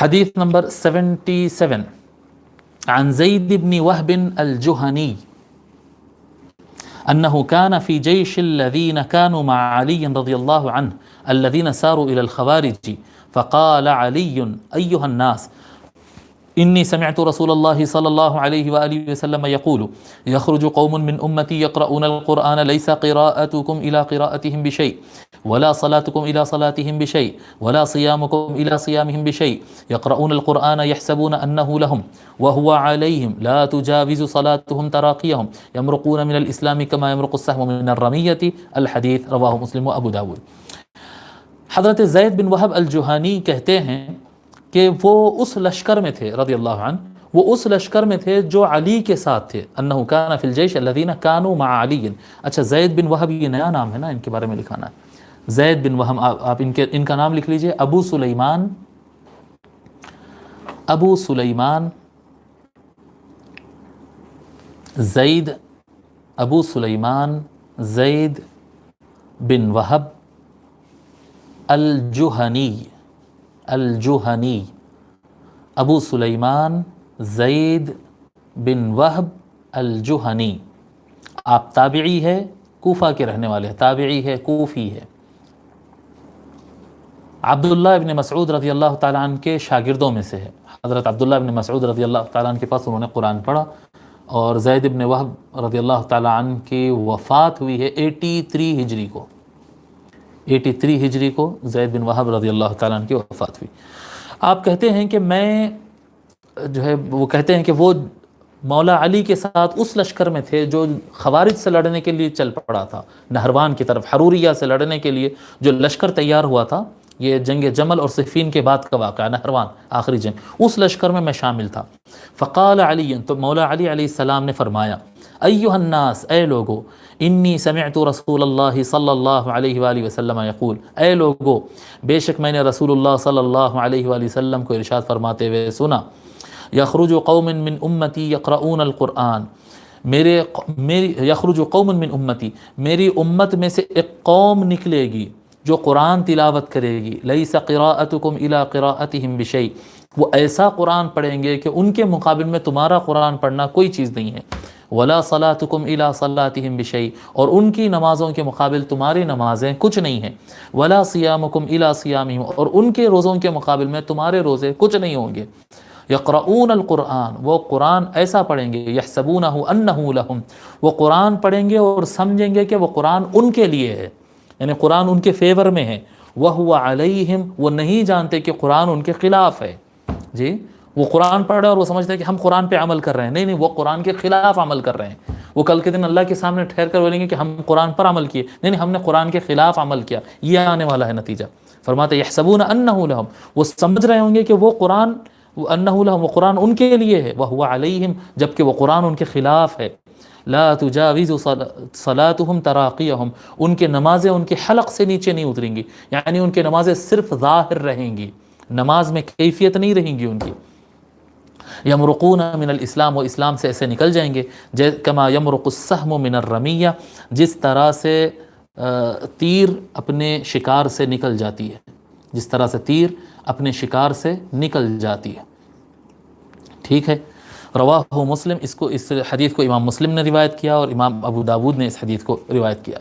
حدیث نمبر 77 عن زید بن وهب الجهني أنه كان في جيش الذين كانوا مع علي رضي الله عنه الذين ساروا إلى الخوارج فقال علي أيها الناس إني سمعت رسول الله صلى الله عليه وآله وسلم يقول يخرج قوم من أمتي يقرؤون القرآن ليس قراءتكم إلى قراءتهم بشيء ولا صلاتكم إلى صلاتهم بشيء ولا صيامكم إلى صيامهم بشيء يقرؤون القرآن يحسبون أنه لهم وهو عليهم لا تجاوز صلاتهم تراقيهم يمرقون من الإسلام كما يمرق السهم من الرمية. الحديث رواه مسلم و ابو داود. حضرت زید بن وہب الجہانی کہتے ہیں کہ وہ اس لشکر میں تھے رضی اللہ عنہ، وہ اس لشکر میں تھے جو علی کے ساتھ تھے. انہو کان فی الجیش الذین کانوا مع علی. اچھا، زید بن وہب یہ نیا نام ہے نا، ان کے بارے میں لکھانا ہے. زید بن وہب، آپ ان کا نام لکھ لیجئے، ابو سلیمان زید، ابو سلیمان زید بن وہب الجہنی، ابو سلیمان زید بن وہب الجہنی. آپ تابعی ہے، کوفہ کے رہنے والے ہیں، تابعی ہے، کوفی ہے. عبداللہ ابن مسعود رضی اللہ تعالیٰ عنہ کے شاگردوں میں سے ہے. حضرت عبداللہ ابن مسعود رضی اللہ تعالیٰ عنہ کے پاس انہوں نے قرآن پڑھا، اور زید ابن وہب رضی اللہ تعالیٰ عنہ کی وفات ہوئی ہے 83 ہجری کو. 83 ہجری کو زید بن وہب رضی اللہ تعالیٰ عنہ کی وفات ہوئی. آپ کہتے ہیں کہ میں جو ہے، وہ کہتے ہیں کہ وہ مولا علی کے ساتھ اس لشکر میں تھے جو خوارج سے لڑنے کے لیے چل پڑا تھا، نہروان کی طرف، حروریہ سے لڑنے کے لیے جو لشکر تیار ہوا تھا. یہ جنگ جمل اور صفین کے بعد کا واقعہ، نہروان آخری جنگ، اس لشکر میں شامل تھا. فقال علی، تو مولا علی علیہ السلام نے فرمایا، ایھا الناس، اے لوگو، انی سمعت رسول اللہ صلی اللہ علیہ وآلہ وسلم یقول، اے لوگو، بے شک میں نے رسول اللہ صلی اللہ علیہ وآلہ وسلم کو ارشاد فرماتے ہوئے سنا، یخرج قوم من امتی یقرؤون القرآن، یخرج قوم من امتی، میری امت میں سے ایک قوم نکلے گی جو قرآن تلاوت کرے گی. لیس قراءتکم الی قراءتہم بشیء، وہ ایسا قرآن پڑھیں گے کہ ان کے مقابل میں تمہارا قرآن پڑھنا کوئی چیز نہیں ہے. ولا صلاتکم الی صلاتہم بشیء، اور ان کی نمازوں کے مقابل تمہاری نمازیں کچھ نہیں ہیں. ولا صیامکم الی صیامہم، اور ان کے روزوں کے مقابل میں تمہارے روزے کچھ نہیں ہوں گے. یقرؤون القرآن، وہ قرآن ایسا پڑھیں گے، یحسبونہ انہ لہم، وہ قرآن پڑھیں گے اور سمجھیں گے کہ وہ قرآن ان کے لیے ہے، یعنی قرآن ان کے فیور میں ہے. وَهُوَ عَلَيْهِمْ، وہ نہیں جانتے کہ قرآن ان کے خلاف ہے. جی، وہ قرآن پڑھ رہے ہیں اور وہ سمجھتے ہیں کہ ہم قرآن پہ عمل کر رہے ہیں. نہیں، وہ قرآن کے خلاف عمل کر رہے ہیں. وہ کل کے دن اللہ کے سامنے ٹھہر کر بولیں گے کہ ہم قرآن پر عمل کیے. نہیں، ہم نے قرآن کے خلاف عمل کیا. یہ آنے والا ہے نتیجہ. فرماتے یحسبون انہ لہم، وہ سمجھ رہے ہوں گے کہ وہ قرآن انہ لہم، وہ قرآن ان کے لیے ہے. وَهُوَ عَلَيْهِمْ، جبکہ وہ قرآن ان کے خلاف ہے. لا تجاوز صلاتهم تراقیہم، ان کے نمازیں ان کے حلق سے نیچے نہیں اتریں گی، یعنی ان کے نمازیں صرف ظاہر رہیں گی، نماز میں کیفیت نہیں رہیں گی ان کی. یمرقون من الاسلام، وہ اسلام سے ایسے نکل جائیں گے کما یمرق السہم من الرمیہ، جس طرح سے تیر اپنے شکار سے نکل جاتی ہے، جس طرح سے تیر اپنے شکار سے نکل جاتی ہے. ٹھیک ہے. رواہ مسلم، اس حدیث کو امام مسلم نے روایت کیا، اور امام ابو داود نے اس حدیث کو روایت کیا.